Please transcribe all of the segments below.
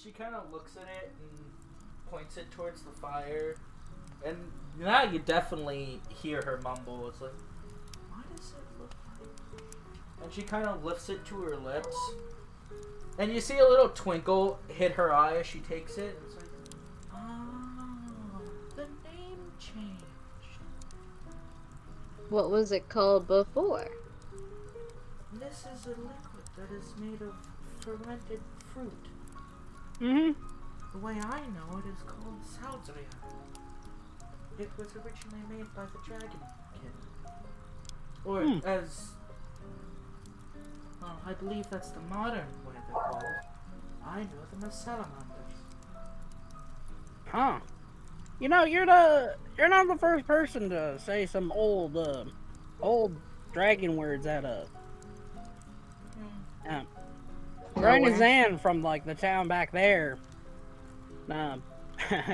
She kind of looks at it and points it towards the fire. And now you definitely hear her mumble. It's like, what does it look like? And she kind of lifts it to her lips. And you see a little twinkle hit her eye as she takes it. It's like, oh, the name changed. What was it called before? This is a liquid that is made of fermented fruit. Mm-hmm. The way I know it is called Salzria. It was originally made by the Dragon Kid. Or as... Well, I believe that's the modern way they're called. I know them as salamanders. Huh. You know, you're not the first person to say some old dragon words at us. Granny Zan from, like, the town back there,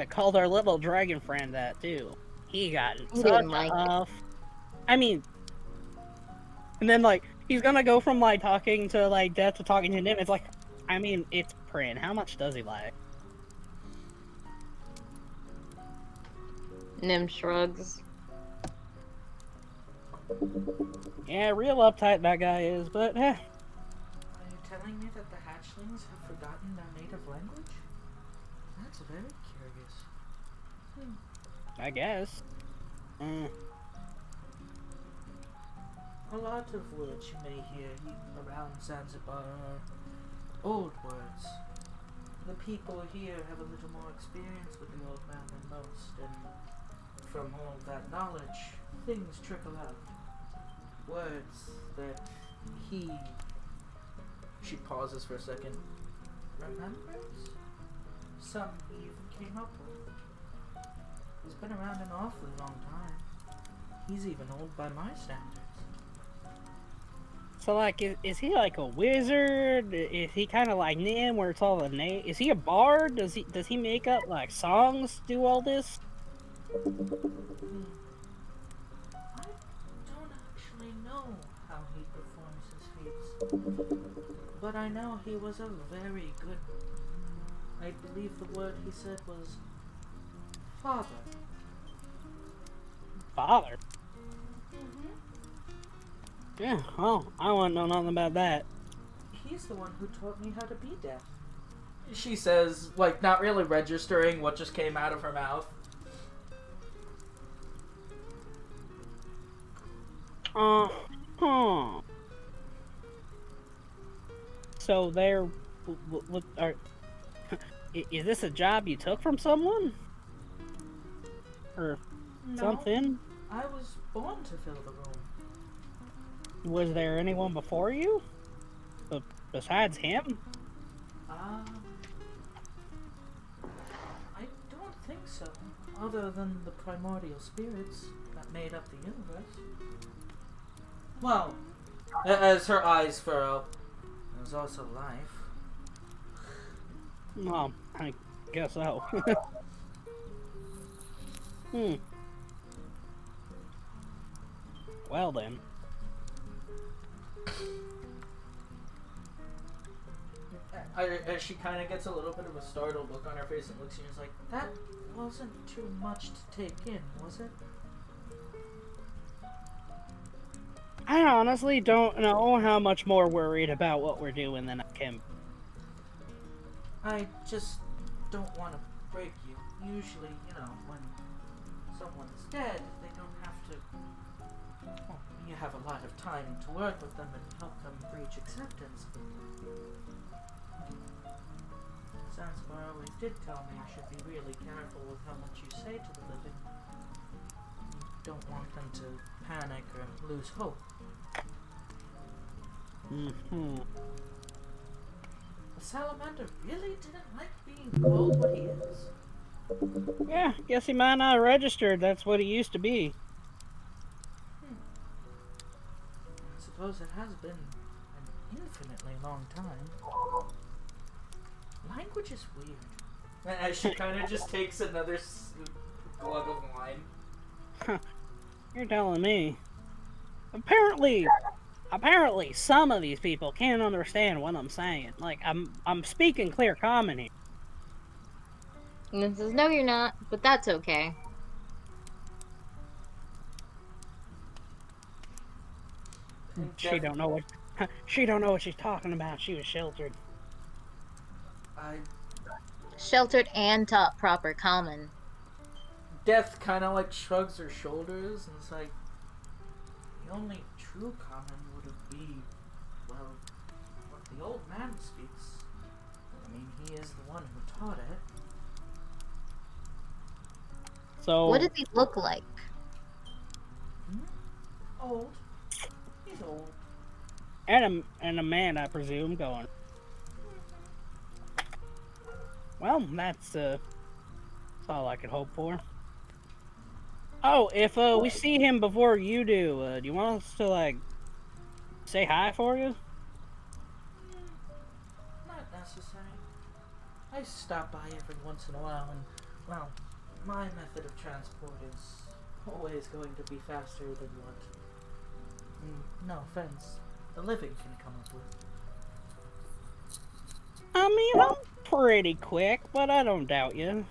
called our little dragon friend that, too. He got such off. I mean, and then, like, he's gonna go from, like, talking to, like, Death to talking to Nim. It's like, I mean, it's Prin. How much does he like? Nim shrugs. Yeah, real uptight that guy is, but, Are you telling me that the hatchlings have forgotten their native language? That's very curious. I guess. A lot of words you may hear around Zanzibar are old words. The people here have a little more experience with the old man than most, and from all that knowledge, things trickle out. Words that she pauses for a second, remembers? Some he even came up with. He's been around an awfully long time. He's even old by my standards. So, like, is he like a wizard? Is he kind of like Nim, where it's all the name? Is he a bard? Does he make up like songs? Do all this? I don't actually know how he performs his feats, but I know he was a very good. I believe the word he said was father. Father. Yeah, well, I wouldn't know nothing about that. He's the one who taught me how to be deaf. She says, like, not really registering what just came out of her mouth. So there, is this a job you took from someone? Or something? I was born to fill the room. Was there anyone before you? Besides him? I don't think so. Other than the primordial spirits that made up the universe. Well, as her eyes furrow, there's also life. Well, I guess so. Well then. As she kind of gets a little bit of a startled look on her face and looks at you and is like, that wasn't too much to take in, was it? I honestly don't know how much more worried about what we're doing than I can. I just don't want to break you. Usually, you know, when someone's dead, they don't have to... Well, you have a lot of time to work with them and help them reach acceptance. Zanzibar always did tell me I should be really careful with how much you say to the living. You don't want them to panic or lose hope. The salamander really didn't like being called what he is. Yeah, guess he might not have registered. That's what he used to be. I suppose it has been an infinitely long time. Language is weird. As she kind of just takes another glug of wine. You're telling me. Apparently some of these people can't understand what I'm saying. Like, I'm speaking clear common here. And it says, no, you're not, but that's okay. She don't know what she don't know what she's talking about. She was sheltered. Sheltered and taught proper common. Death kind of like shrugs her shoulders and it's like, the only true common would be, well, what the old man speaks. I mean, he is the one who taught it. So what does he look like? Old. He's old. And a man, I presume, going. Well, that's all I could hope for. Oh, if we see him before you do you want us to like say hi for you? Not necessary. I stop by every once in a while and, well, my method of transport is always going to be faster than what, no offense, the living can come up with. I mean, I'm pretty quick, but I don't doubt you.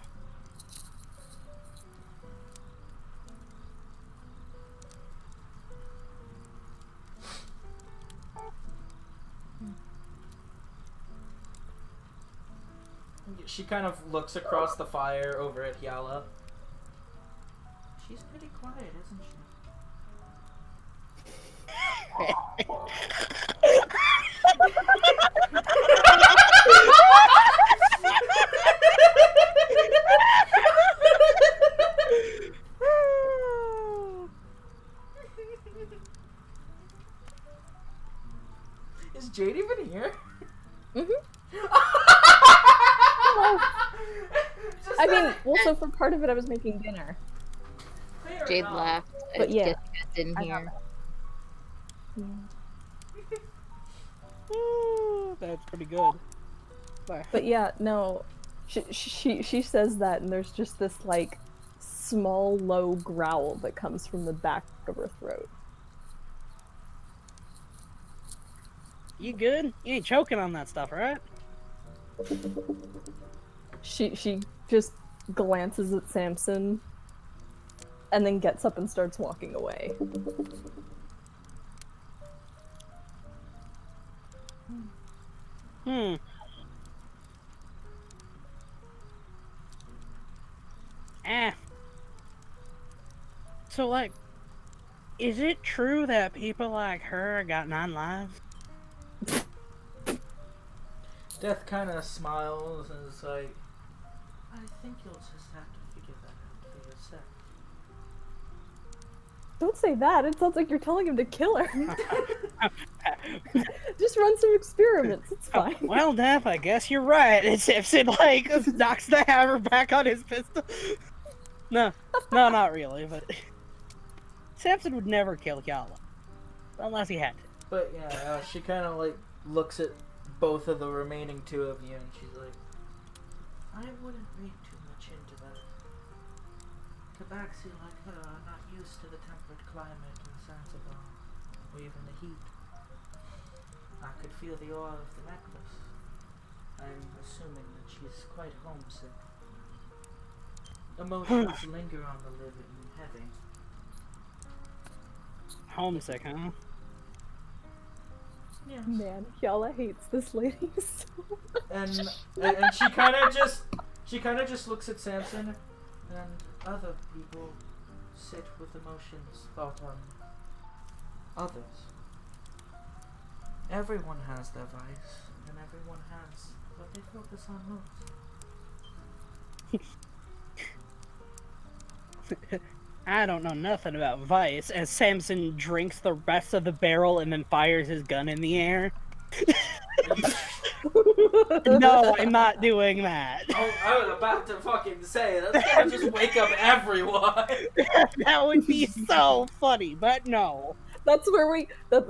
She kind of looks across the fire over at Yala. She's pretty quiet, isn't she? Is Jade even here? I mean, also for part of it, I was making dinner. Jade laughed. But yeah. You guys didn't hear. That's pretty good. But yeah, no, she says that, and there's just this like small, low growl that comes from the back of her throat. You good? You ain't choking on that stuff, right? She just glances at Samson and then gets up and starts walking away. So, like, is it true that people like her got 9 lives? Death kind of smiles and is like, I think you'll just have to figure that out for yourself. Don't say that. It sounds like you're telling him to kill her. Just run some experiments. It's fine. Well, Death, I guess you're right. It's Simpson, like, knocks the hammer back on his pistol. No, not really, but... Samson would never kill Yala. Unless he had to. But yeah, she kind of like looks at both of the remaining 2 of you and she's like, I wouldn't read too much into that. Tabaxi like her are not used to the temperate climate in Zanzibar, or even the heat. I could feel the awe of the necklace. I'm assuming that she's quite homesick. Emotions linger on the living heavy. Homesick, huh? Yes. Man, Yala hates this lady so much. And she kind of just looks at Samson, and other people sit with emotions thought on others. Everyone has their vice, and everyone has what they focus on most. I don't know nothing about vice, as Samson drinks the rest of the barrel and then fires his gun in the air. No, I'm not doing that. Oh, I was about to fucking say, that's gonna just wake up everyone. That would be so funny, but no. That's where we that's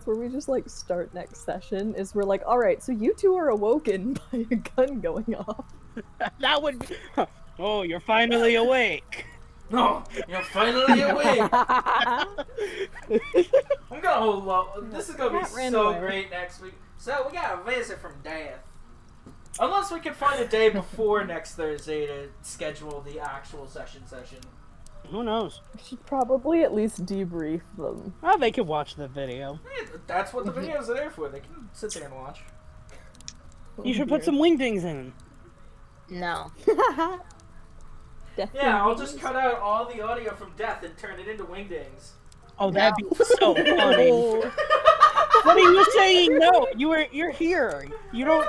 where we just like start next session, is we're like, alright, so you 2 are awoken by a gun going off. That would be... Oh, you're finally awake. No, you're finally awake. I'm gonna hold on. This is gonna be so great next week. So we got a visit from Death. Unless we can find a day before next Thursday to schedule the actual session. Who knows? We should probably at least debrief them. Oh, they could watch the video. That's what the videos are there for. They can sit there and watch. You should put some wingdings in. No. Yeah, I'll just cut out all the audio from Death and turn it into wingdings. Oh, that'd be so funny. What are you saying? No, you're here. You don't.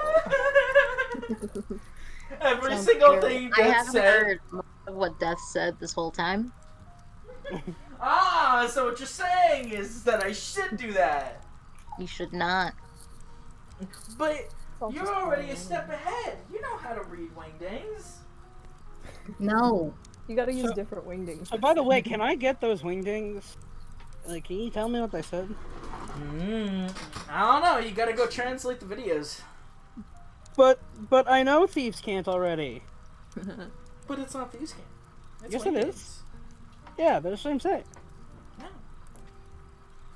Every Sounds single terrible. thing I Death haven't said. heard what Death said this whole time. Ah, so what you're saying is that I should do that. You should not. But you're already a step ahead. You know how to read wingdings. No. You gotta use different wingdings. So, by the way, can I get those wingdings? Like, can you tell me what they said? I don't know. You gotta go translate the videos. But I know thieves can't already. But it's not these games. Yes, it is. Yeah, they're the same thing. No.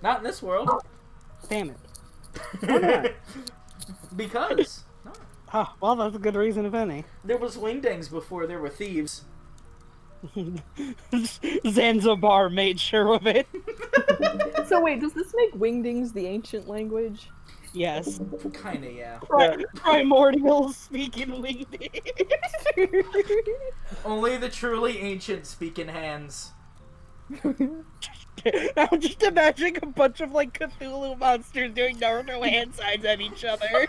Not in this world. Damn it. Why not? Because. No. Ah, well, that's a good reason, if any. There was wingdings before there were thieves. Zanzibar made sure of it. So wait, does this make wingdings the ancient language? Yes. Kinda, yeah. Primordials speaking wingdings. Only the truly ancient speak in hands. I'm just imagining a bunch of like Cthulhu monsters doing Naruto hand signs at each other.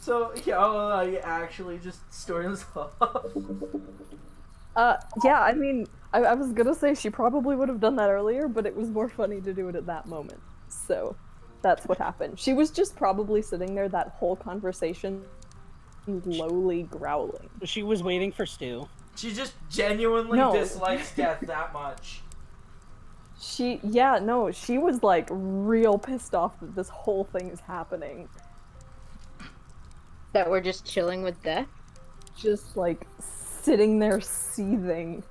So, yeah, actually just storms off. Yeah, I mean, I was gonna say she probably would have done that earlier, but it was more funny to do it at that moment. So, that's what happened. She was just probably sitting there that whole conversation, lowly growling. She was waiting for Stu. She just genuinely dislikes Death that much. She was like real pissed off that this whole thing is happening. That we're just chilling with Death? Just like sitting there seething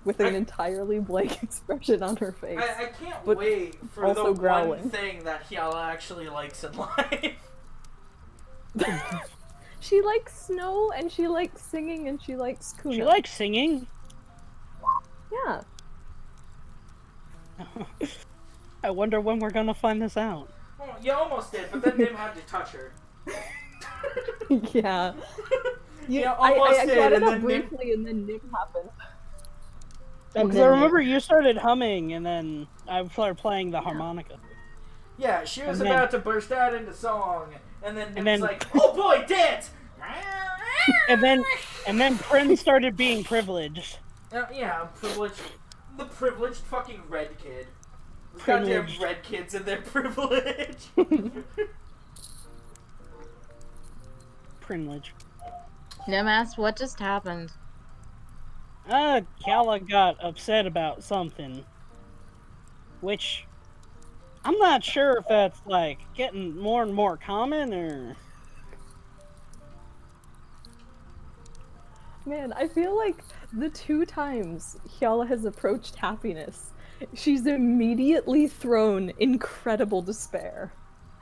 with an entirely blank expression on her face. I can't wait for also the growling. one thing that Hyala actually likes in life. She likes snow, and she likes singing, and she likes Kuna. She likes singing? Yeah. I wonder when we're gonna find this out. Well, you almost did, but then Nim had to touch her. Yeah. You almost I did, brought it and up then briefly, and then Nim happened. Because I remember you started humming, and then I started playing the harmonica. Yeah, she was And about to burst out into song, and then Nim's like, "Oh boy, dance!" And then Prince started being privileged. Yeah, privileged. The privileged fucking red kid. Those Privileged. goddamn red kids and their privilege. Privilege. Nim asked what just happened. Kala got upset about something. Which, I'm not sure if that's, like, getting more and more common, or... Man, I feel like the 2 times Hyala has approached happiness, she's immediately thrown incredible despair.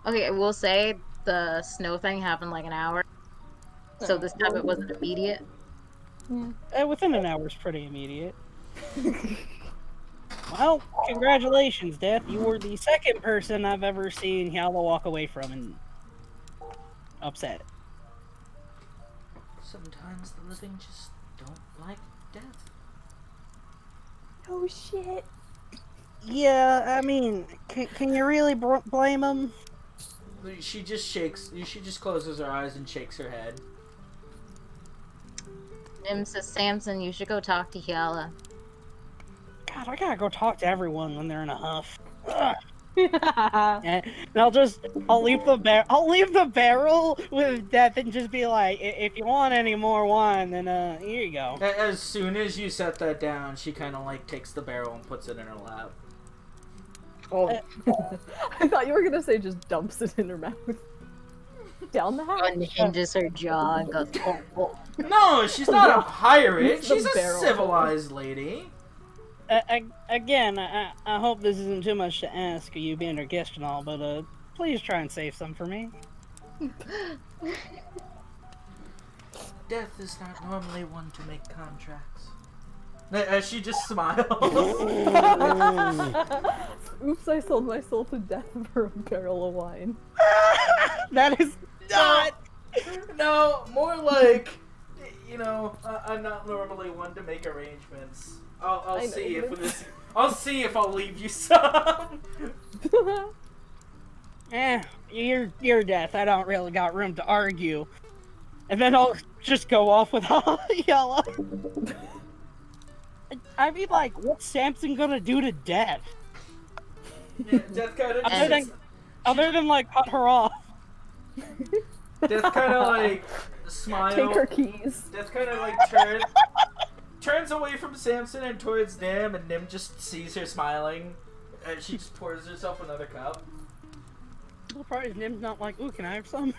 Okay, we'll say the snow thing happened like an hour. So this time it wasn't immediate. Within an hour is pretty immediate. Well, congratulations, Death. You were the second person I've ever seen Hyala walk away from and upset. Sometimes the living just don't like death. Oh shit. Yeah, I mean, can you really blame him? She just closes her eyes and shakes her head. Nim says, Samson, you should go talk to Hyala. God, I gotta go talk to everyone when they're in a huff. And I'll leave the barrel with Death and just be like, if you want any more wine, then here you go. As soon as you set that down, she kind of like takes the barrel and puts it in her lap. Oh, I thought you were gonna say just dumps it in her mouth. Down the hatch. unhinges her jaw and goes, oh, oh. No, she's not a pirate. It's the She's a barrel. civilized lady. Again, I hope this isn't too much to ask, you being our guest and all, but Please try and save some for me. Death is not normally one to make contracts. As she just smiles. Oops, I sold my soul to death for a barrel of wine. That is not... No, more like, you know, I'm not normally one to make arrangements. I'll see if this. I'll see if I'll leave you some. You're death. I don't really got room to argue. And then I'll just go off with all yellow. I mean, like, what's Samson gonna do to Death? Yeah, Death kind of other than like cut her off. Death kind of like smiles. Take her keys. Death kind of like turns away from Samson and towards Nim, and Nim just sees her smiling, and she just pours herself another cup. The part is Nim's not like, ooh, can I have some?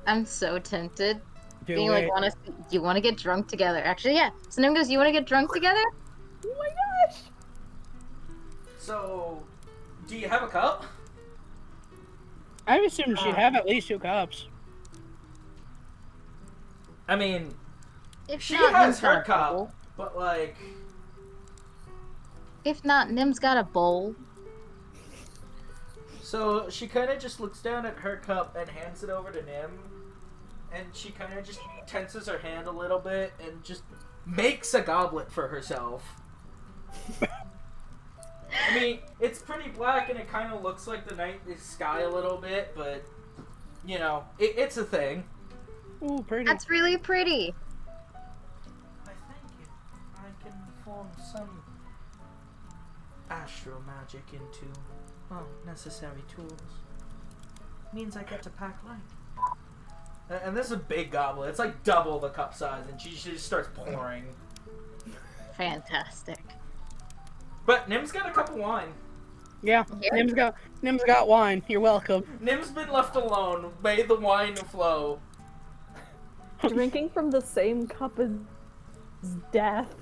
I'm so tempted. Do Being it. like, you want to get drunk together? Actually, yeah. So Nim goes, you want to get drunk together? Oh my gosh! So, do you have a cup? I assumed she'd have at least 2 cups. I mean, If she not, has Nim's got her a cup, bowl. but like, If not, Nim's got a bowl. so she kind of just looks down at her cup and hands it over to Nim, and she kind of just tenses her hand a little bit and just makes a goblet for herself. I mean, it's pretty black and it kind of looks like the night sky a little bit, but, you know, it's a thing. Ooh, pretty. That's really pretty. I thank you. I can form some astral magic into, well, necessary tools. Means I get to pack light. And this is a big goblet. It's like double the cup size, and she just starts pouring. Fantastic. But Nim's got a cup of wine. Yeah, Here? Nim's got wine. You're welcome. Nim's been left alone. May the wine flow. Drinking from the same cup as death.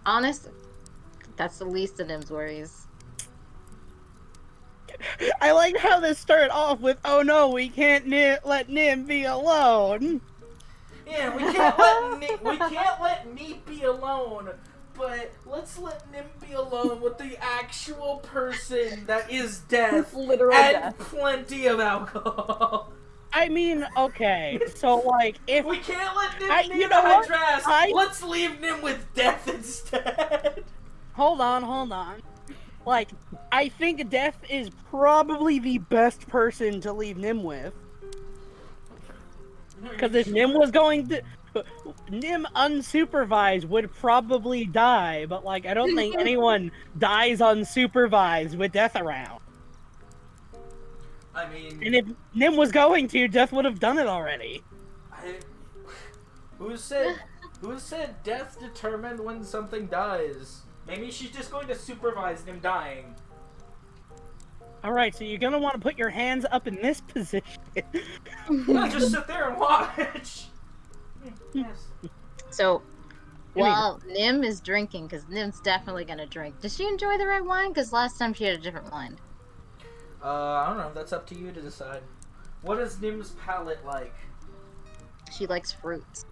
Honest, that's the least of Nim's worries. I like how this started off with, oh no, we can't let Nim be alone. Yeah, we can't let Neat be alone. But let's let Nim be alone with the actual person that is death Literal and death. plenty of alcohol. I mean, okay, so like, if... We can't let Nim you need know the what? Hydras. Let's leave Nim with death instead. Hold on. Like, I think Death is probably the best person to leave Nim with. Because if Nim was going to... Nim unsupervised would probably die, but like, I don't think anyone dies unsupervised with Death around. I mean, And if Nim was going to, Death would have done it already. who said death determined when something dies? Maybe she's just going to supervise Nim dying. Alright, so you're gonna want to put your hands up in this position. No, just sit there and watch. Yes. So, while Nim is drinking, because Nim's definitely gonna drink, does she enjoy the red wine? Because last time she had a different wine. I don't know. That's up to you to decide. What is Nim's palate like? She likes fruits.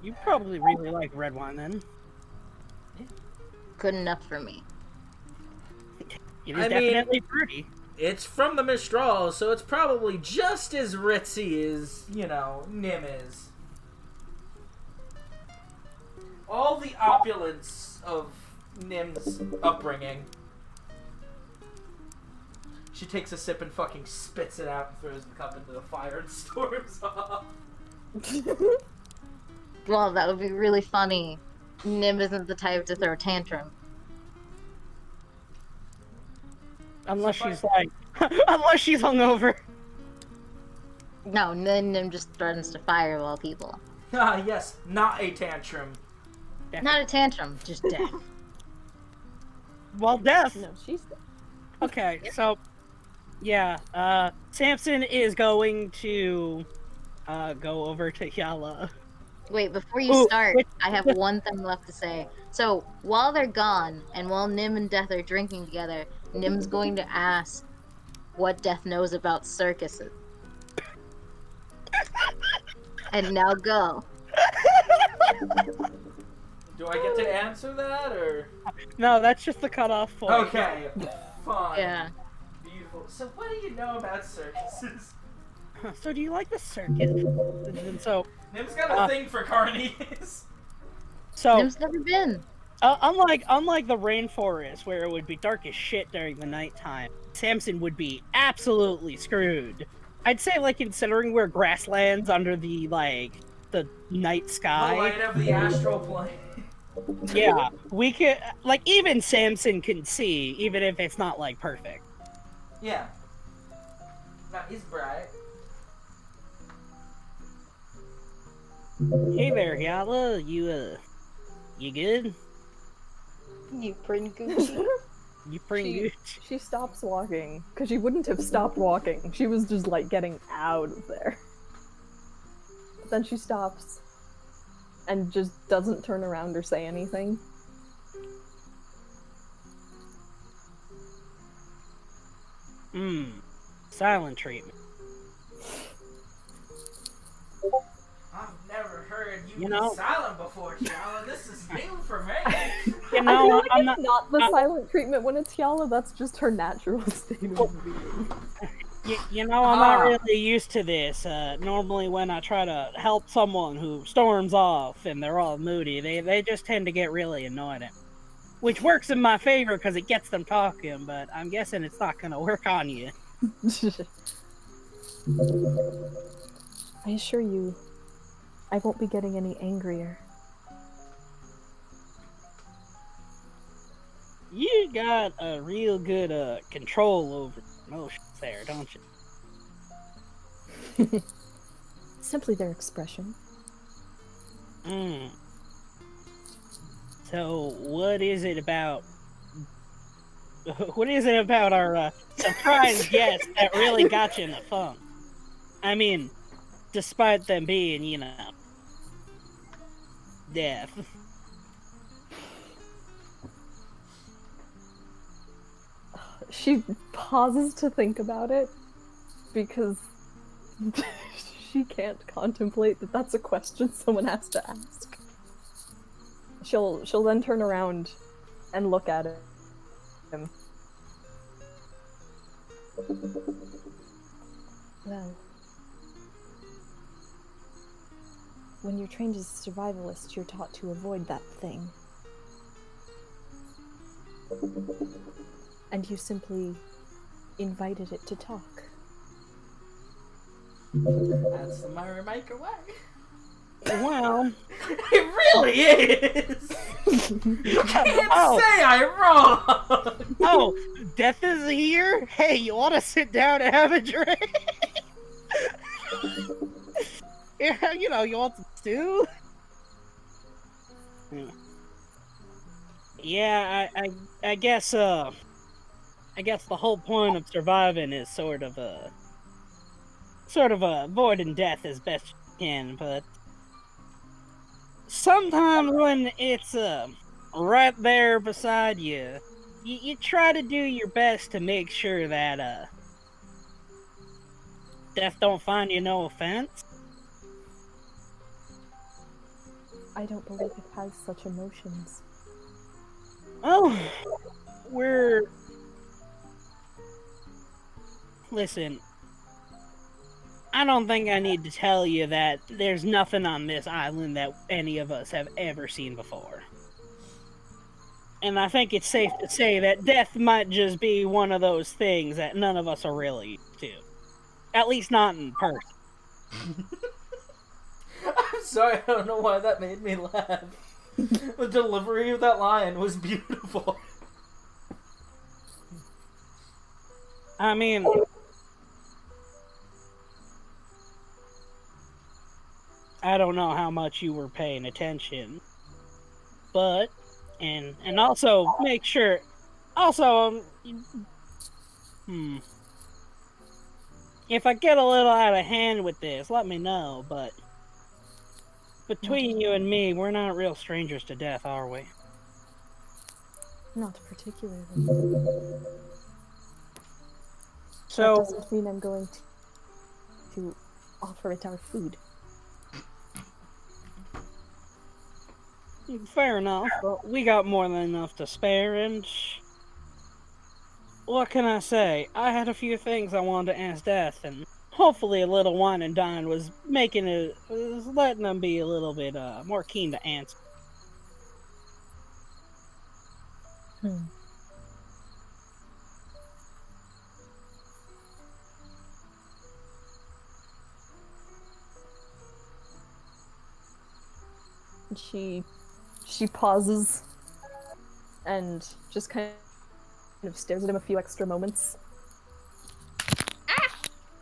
You probably really like red wine then. Good enough for me. It is definitely pretty. It's from the Mistral, so it's probably just as ritzy as, you know, Nim is. All the opulence of Nim's upbringing. She takes a sip and fucking spits it out and throws the cup into the fire and storms off. Well, that would be really funny. Nim isn't the type to throw a tantrum. Unless she's like, unless she's hungover. No, then Nim just threatens to fireball people. Ah, yes, not a tantrum. Not a tantrum, just death. Well, Death. No, she's dead. Okay, so yeah, Samson is going to go over to Yala. Wait, before you Ooh, start, wait. I have one thing left to say. So, while they're gone, and while Nim and Death are drinking together, Nim's going to ask what Death knows about circuses. And now go. Do I get to answer that, or? No, that's just the cutoff point. Okay, fine. Yeah. Beautiful. So, what do you know about circuses? So, do you like the circus? And so, Nim's got a thing for carnies. So, Nim's never been. Unlike the rainforest, where it would be dark as shit during the nighttime, Samson would be absolutely screwed. I'd say, like, considering we're grasslands under the, like, the night sky. The light of the astral plane. Yeah, we could, like, even Samson can see, even if it's not, like, perfect. Yeah. No, he's bright. Hey there, Yala. You good? You pretty Gucci. You pretty good? She stops walking, because she wouldn't have stopped walking. She was just, like, getting out of there. But then she stops, and just doesn't turn around or say anything. Silent treatment. I've never heard you, You know- be silent before, Shala. This is new for me. You I feel know, like I'm it's not the silent treatment when it's Yala, that's just her natural state of being. I'm not really used to this. Normally when I try to help someone who storms off and they're all moody, they just tend to get really annoyed at me. Which works in my favor because it gets them talking, but I'm guessing it's not going to work on you. I assure you, I won't be getting any angrier. You got a real good control over emotions there, don't you? Simply their expression. So, what is it about our surprise guest that really got you in the funk? I mean, despite them being, deaf. She pauses to think about it, because she can't contemplate that that's a question someone has to ask. She'll then turn around and look at him. Well, when you're trained as a survivalist, you're taught to avoid that thing. And you simply invited it to talk. That's the Myra Maker way. Well, It really is. You can't say I'm wrong. oh, Death is here? Hey, you want to sit down and have a drink? Yeah, you want some stew? Yeah, I guess the whole point of surviving is sort of avoiding death as best you can, but sometimes when it's right there beside you, you try to do your best to make sure that death don't find you no offense. I don't believe it has such emotions. Oh, listen, I don't think I need to tell you that there's nothing on this island that any of us have ever seen before. And I think it's safe to say that death might just be one of those things that none of us are really used to. At least not in person. I'm sorry, I don't know why that made me laugh. The delivery of that line was beautiful. I mean, I don't know how much you were paying attention, but and also make sure. Also, if I get a little out of hand with this, let me know. But between you and me, we're not real strangers to death, are we? Not particularly. So doesn't mean I'm going to offer it our food. fair enough, but we got more than enough to spare, and what can I say? I had a few things I wanted to ask Death, and hopefully a little wine and dine was letting them be a little bit more keen to answer. She pauses and just kind of stares at him a few extra moments.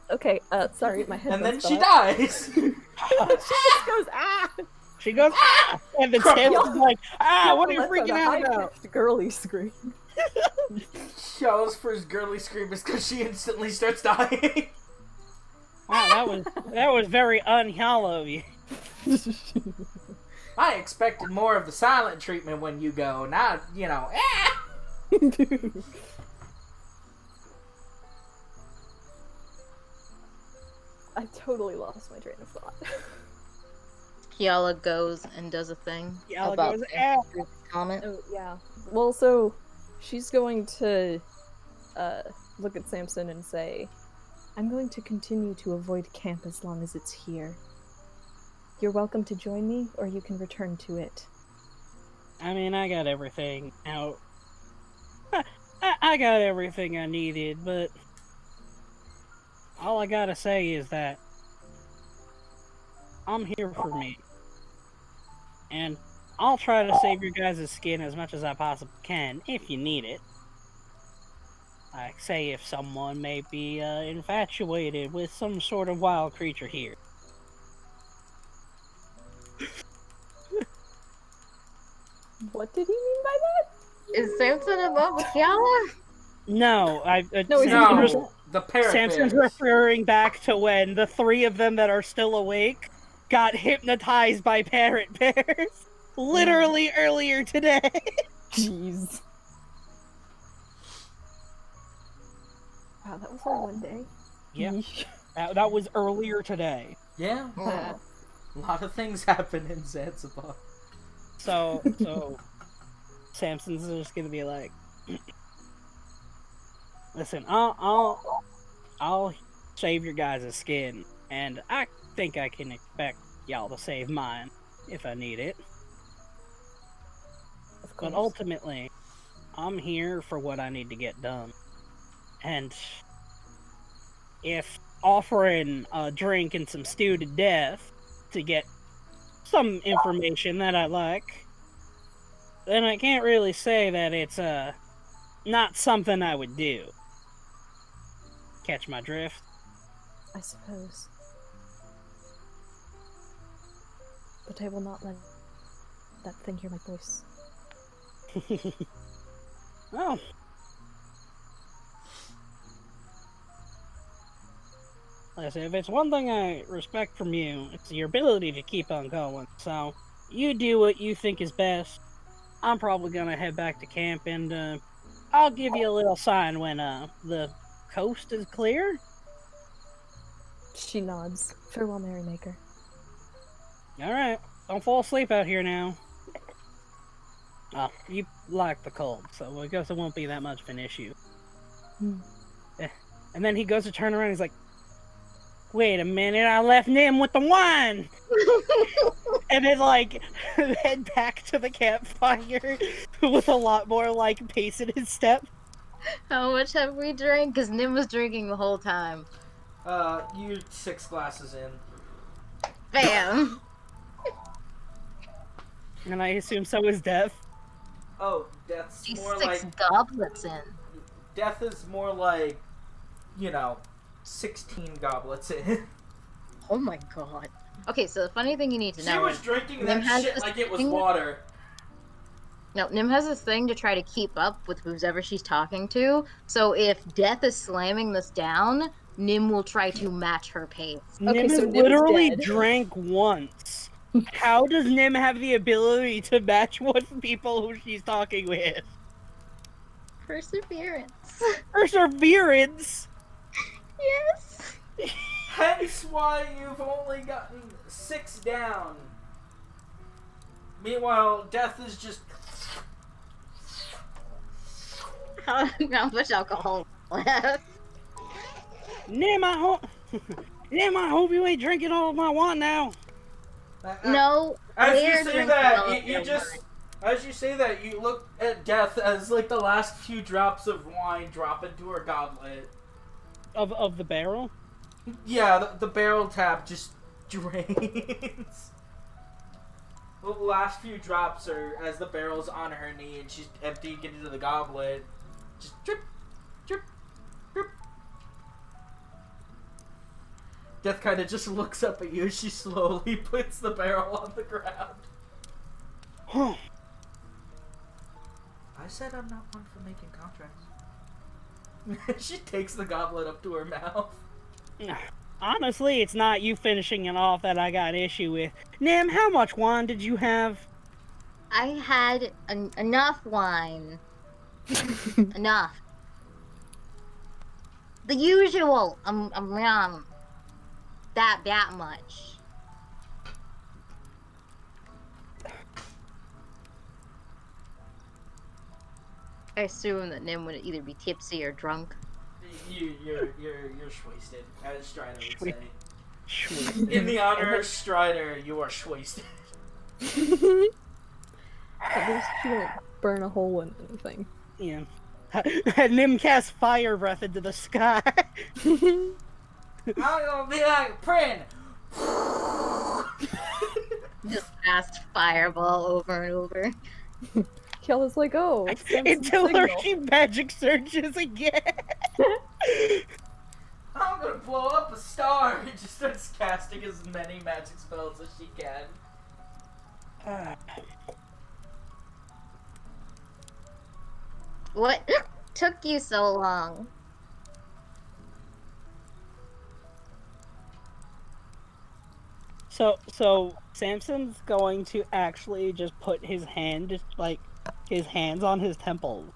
Okay, sorry, my head. And then she dies. She just goes, ah! She goes, ah! And then Samson's like, ah, what are you Let's freaking have a out about? high-pitched girly scream. Shallow's first girly scream is because she instantly starts dying. Wow, that was very unhollow of you. I expected more of the silent treatment when you go. Now, I totally lost my train of thought. Kiala goes and does a thing Kiala about goes, "Ah." the comment. Oh, yeah. Well, so she's going to look at Samson and say, I'm going to continue to avoid camp as long as it's here. You're welcome to join me, or you can return to it. I mean, I got everything out. I got everything I needed, but all I gotta say is that I'm here for me. And I'll try to save your guys' skin as much as I possibly can, if you need it. Like, say if someone may be infatuated with some sort of wild creature here. What did he mean by that? Is Samson in love with Kiala? No, No, the parrot Samson's bears. referring back to when the three of them that are still awake got hypnotized by parrot bears. Literally earlier today. Jeez. Wow, that was all one day. Yeah, Yeesh. that was earlier today. Yeah. A lot of things happen in Zanzibar. So Samson's just gonna be like, listen, I'll save your guys' skin, and I think I can expect y'all to save mine if I need it. Of course. But ultimately, I'm here for what I need to get done. And if offering a drink and some stew to Death to get some information that I like, then I can't really say that it's not something I would do. Catch my drift? I suppose. But I will not let that thing hear my voice. Well, listen, if it's one thing I respect from you, it's your ability to keep on going. So, you do what you think is best. I'm probably gonna head back to camp, and I'll give you a little sign when the coast is clear. She nods. Farewell, Merrymaker. Alright, don't fall asleep out here now. You like the cold, so I guess it won't be that much of an issue. And then he goes to turn around and he's like, wait a minute, I left Nim with the wine! And then, like, head back to the campfire with a lot more, like, pace in his step. How much have we drank? Because Nim was drinking the whole time. You're 6 glasses in. Bam! And I assume so is Death. Oh, Death's She's more 6 like... goblets in. Death is more like, 16 goblets in. Oh my god. Okay, so the funny thing you need to She know was is drinking Nim that has shit this like it was thing- water. No, Nim has this thing to try to keep up with whoever she's talking to. So if Death is slamming this down, Nim will try to match her pace. Nim Okay, has so Nim's literally dead. drank once. How does Nim have the ability to match with people who she's talking with? Perseverance. Perseverance! Yes. Hence why you've only gotten 6 down. Meanwhile, Death is just... How much alcohol left? Nim, I hope you ain't drinking all of my wine now. No. As we're you say drinking that, all you of your just... wine. As you say that, you look at Death as, like, the last few drops of wine drop into her goblet. Of the barrel? Yeah, the barrel tap just drains. The last few drops are as the barrel's on her knee and she's emptying it into the goblet. Just drip, drip, drip. Death kind of just looks up at you as she slowly puts the barrel on the ground. Huh. I said I'm not one for making contracts. She takes the goblet up to her mouth. Honestly, it's not you finishing it off that I got an issue with. Nim, how much wine did you have? I had enough wine. Enough. The usual. That much. I assume that Nim would either be tipsy or drunk. You're wasted, as Strider would say. Shwasted. In the honor of Strider, you are wasted. At least you don't burn a hole in anything. Yeah. Nim casts fire breath into the sky. I'm gonna be like, Prin! Just cast fireball over and over. Killa's like, oh, send some Until signal. she magic surges again. I'm gonna blow up a star! He just starts casting as many magic spells as she can. What took you so long? So Samson's going to actually just put his hands on his temples.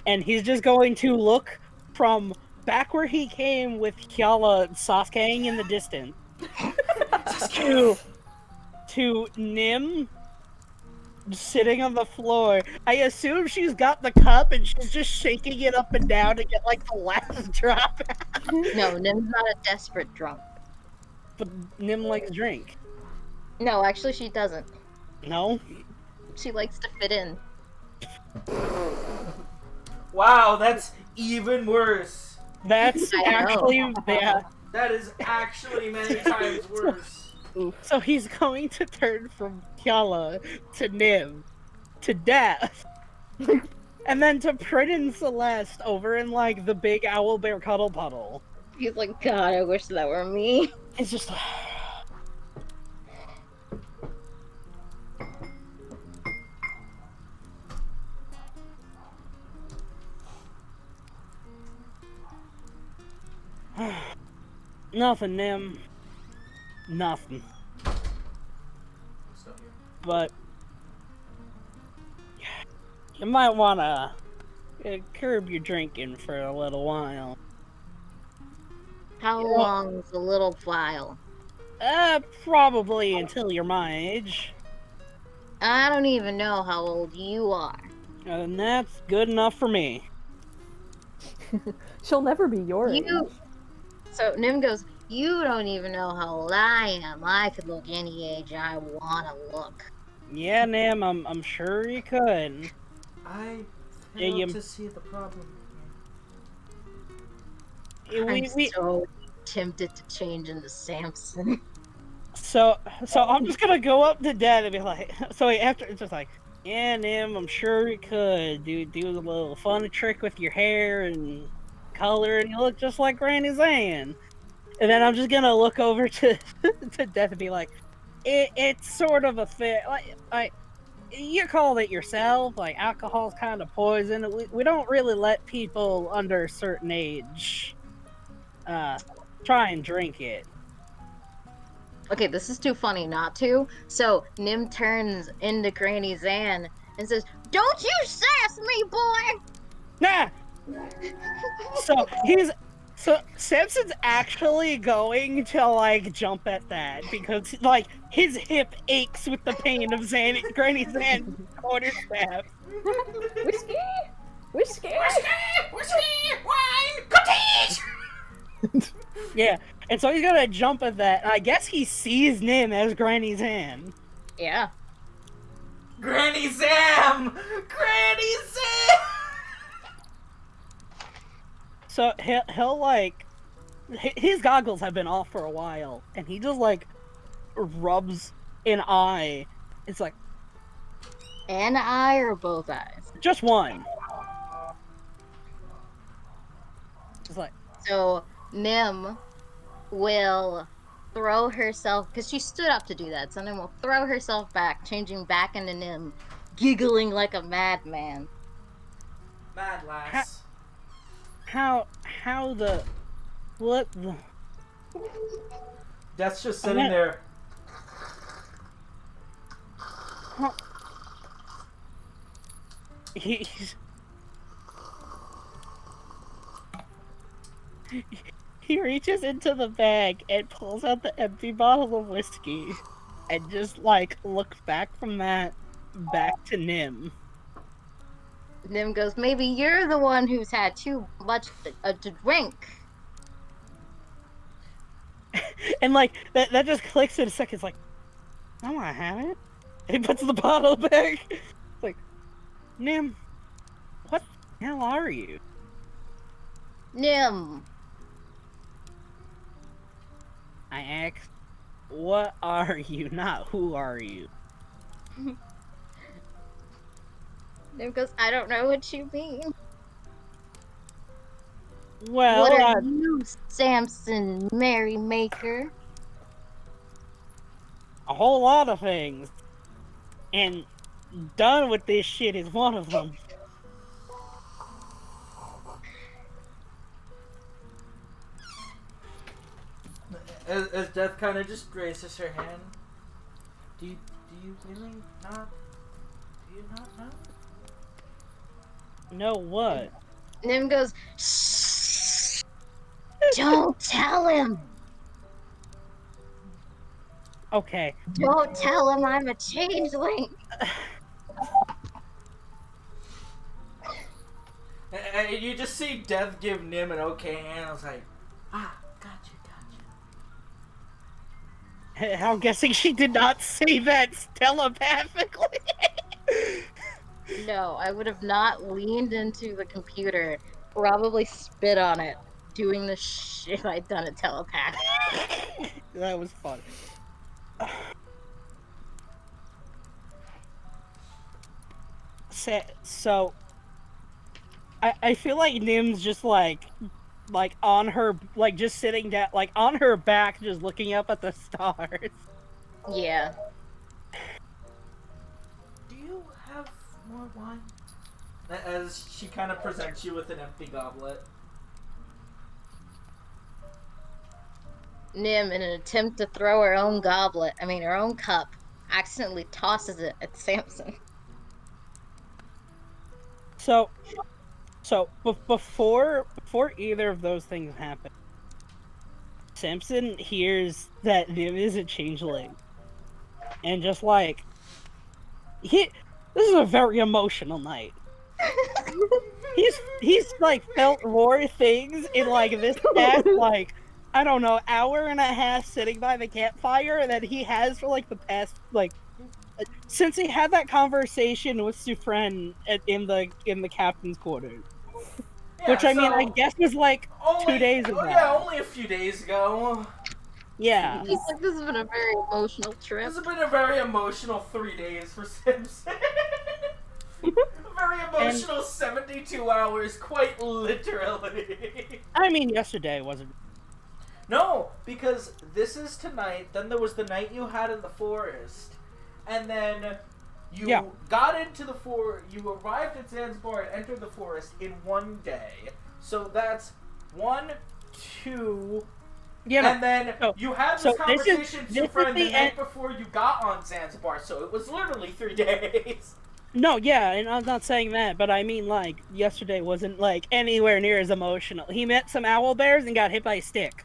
And he's just going to look from back where he came with Kiala Sasukeing in the distance to Nim sitting on the floor. I assume she's got the cup and she's just shaking it up and down to get like the last drop out. No, Nim's not a desperate drunk. But Nim likes drink. No, actually she doesn't. No? She likes to fit in. Wow, that's even worse. That's I know. actually bad. That is actually many times worse. So he's going to turn from Kiala to Nim to Death. And then to Prin and Celeste over in like the big owl bear cuddle puddle. He's like, God, I wish that were me. It's just nothing, Nim. Nothing. But you might wanna curb your drinking for a little while. How long's a little while? Probably until you're my age. I don't even know how old you are. And that's good enough for me. She'll never be your age. So Nim goes, you don't even know how old I am. I could look any age I wanna look. Yeah, Nim, I'm sure you could. I Yeah, fail you- to see the problem. I'm so tempted to change into Samson. So I'm just gonna go up to Dad and be like, so after it's just like, yeah, Nim, I'm sure you could do a little fun trick with your hair and color, and you look just like Granny Zan. And then I'm just gonna look over to to Death and be like, it's sort of a fit. Like you called it yourself. Like alcohol's kind of poison. We don't really let people under a certain age try and drink it. Okay, this is too funny not to. So Nim turns into Granny Zan and says, don't you sass me, boy! Nah. So he's So Samson's actually going to like jump at that because like his hip aches with the pain of Granny Zan's quarterstaff. Whiskey! Whiskey! Wine! Cottage! Yeah, and so he's gonna jump at that. And I guess he sees Nim as Granny Zan. Yeah. Granny Zam! Granny Zam! So he'll like his goggles have been off for a while, and he just like rubs an eye. It's like An eye or both eyes? just one. It's like So Nim will throw herself, because she stood up to do that, so Nim will throw herself back, changing back into Nim, giggling like a madman. Mad lass. how the what the Death's just sitting there. he's he reaches into the bag and pulls out the empty bottle of whiskey and just like looks back from that back to Nim. Nim goes, maybe you're the one who's had too much to drink. And like that just clicks in a second. It's like, I want to have it. And he puts the bottle back. It's like, Nim, what the hell are you? Nim. I asked, what are you, not who are you? Nim goes, I don't know what you mean. Well, What are you, Samson Merrymaker? a whole lot of things. And done with this shit is one of them. As Death kind of just raises her hand. Do you really not? Do you not know? Know what? Nim goes, shh! Don't tell him! Okay. Don't tell him I'm a changeling! And you just see Death give Nim an okay hand. I was like, got you. I'm guessing she did not say that telepathically. No, I would have not leaned into the computer, probably spit on it, doing the shit if I'd done it telepathically. That was fun. So, I feel like Nim's just like on her, like just sitting down, like on her back, just looking up at the stars. Yeah. Do you have more wine? As she kind of presents you with an empty goblet. Nim, in an attempt to throw her own her own cup, accidentally tosses it at Samson. So before either of those things happen, Samson hears that Nim is a changeling, and just like this is a very emotional night. he's like felt more things in like this past like I don't know hour and a half sitting by the campfire than he has for like the past like since he had that conversation with Sufren in the captain's quarters. Yeah, Which I mean, I guess was like 2 days ago. Yeah, only a few days ago. Yeah. He's like, this has been a very emotional trip. This has been a very emotional 3 days for Simpson. A very emotional 72 hours, quite literally. I mean, yesterday wasn't. No, because this is tonight, then there was the night you had in the forest, and then you got into the you arrived at Zanzibar and entered the forest in 1 day. So that's 1, 2, and then you had this conversation with your friend the night before you got on Zanzibar, so it was literally 3 days. No, yeah, and I'm not saying that, but I mean, like, yesterday wasn't, like, anywhere near as emotional. He met some owl bears and got hit by a stick.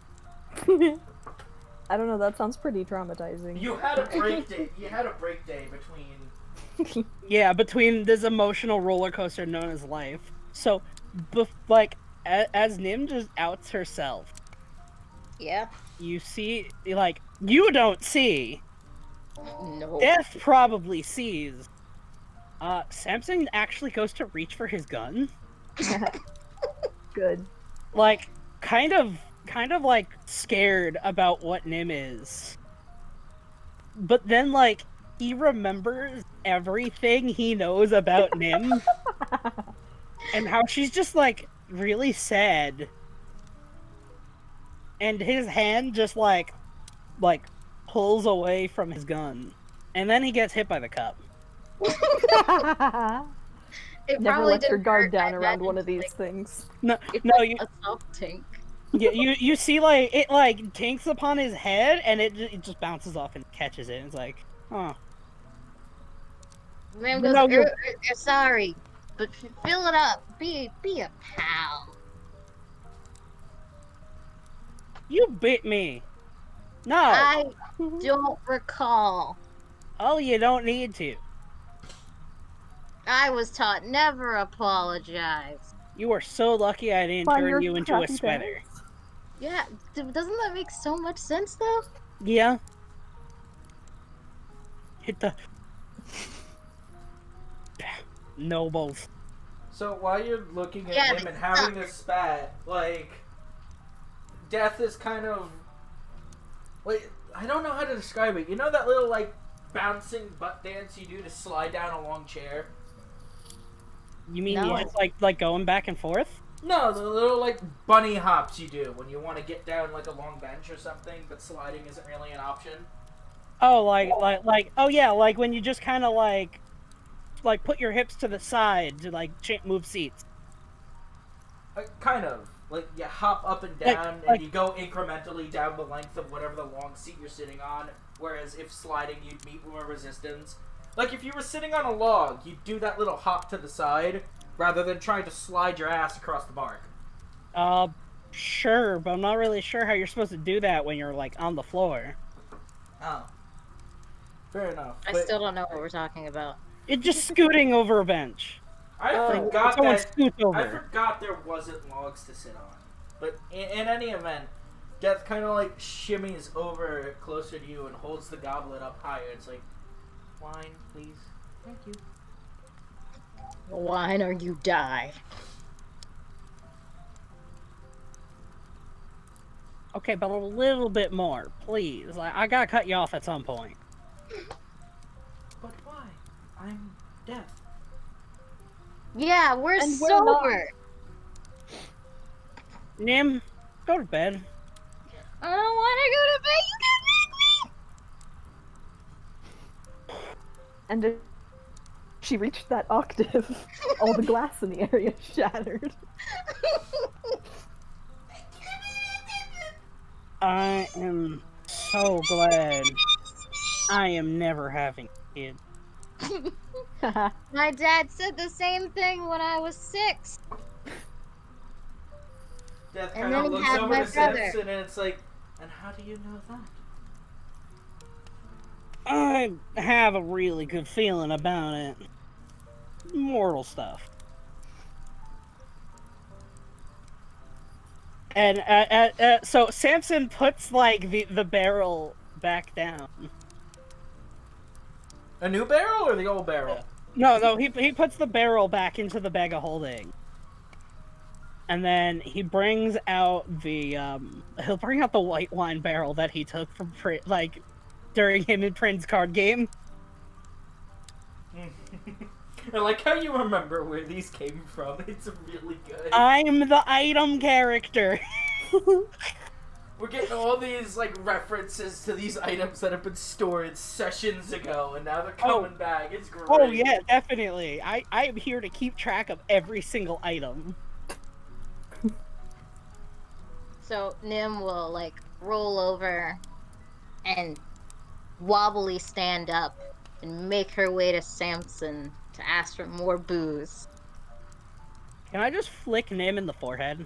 I don't know, that sounds pretty traumatizing. You had a break day. You had a break day between. Yeah, between this emotional roller coaster known as life. So, like, as Nim just outs herself, Yeah. you see, like, you don't see. No. Death probably sees. Samson actually goes to reach for his gun. Good. Like, kind of like scared about what Nim is. But then, like, he remembers everything he knows about Nim. And how she's just, like, really sad. And his hand just, like pulls away from his gun. And then he gets hit by the cup. It Never probably let your didn't guard hurt, down I around one imagine, of these like, things. No, it's no, like you, a self tank. yeah, you see, like, it, like, tinks upon his head, and it just bounces off and catches it. And it's like, oh. Man But goes, no, you're- sorry, but fill it up. Be a pal. You bit me. No. I don't recall. Oh, you don't need to. I was taught never apologize. You are so lucky I didn't By turn your you into a crappy sweater. parents? Yeah, doesn't that make so much sense though? Yeah. Hit the nobles. So while you're looking at Yeah, him and having this spat, like, Death is kind of. Wait, I don't know how to describe it. You know that little, like, bouncing butt dance you do to slide down a long chair? You mean No. you just like going back and forth? No, the little, like, bunny hops you do when you want to get down, like, a long bench or something, but sliding isn't really an option. Oh, oh yeah, like when you just kind of like put your hips to the side to like move seats. Kind of. Like, you hop up and down, and you go incrementally down the length of whatever the long seat you're sitting on, whereas if sliding, you'd meet more resistance. Like, if you were sitting on a log, you'd do that little hop to the side, rather than trying to slide your ass across the bark. Sure, but I'm not really sure how you're supposed to do that when you're, like, on the floor. Oh. Fair enough. I still don't know what we're talking about. It's just scooting over a bench. I forgot Someone that. scoots over. I forgot there wasn't logs to sit on. But in any event, Death kind of like shimmies over closer to you and holds the goblet up higher. It's like, wine, please. Thank you. Wine or you die. Okay, but a little bit more, please. Like, I gotta cut you off at some point. But why? I'm Death. Yeah, we're And we're sober. Nim, go to bed. I don't want to go to bed. You can make me. And if she reached that octave, all the glass in the area shattered. I am so glad I am never having a kid. My dad said the same thing when I was 6. Death And kind then of he looks had over my to brother. Simpson and it's like, and how do you know that? I have a really good feeling about it. Mortal stuff. And so Samson puts like the barrel back down. A new barrel or the old barrel? No, he puts the barrel back into the bag of holding. And then he brings out he'll bring out the white wine barrel that he took from during him and Prin's card game. I like how you remember where these came from. It's really good. I'm the item character. We're getting all these like references to these items that have been stored sessions ago, and now they're coming back. It's great. Oh yeah, definitely. I am here to keep track of every single item. So Nim will like roll over and wobbly stand up and make her way to Samson to ask for more booze. Can I just flick Nim in the forehead?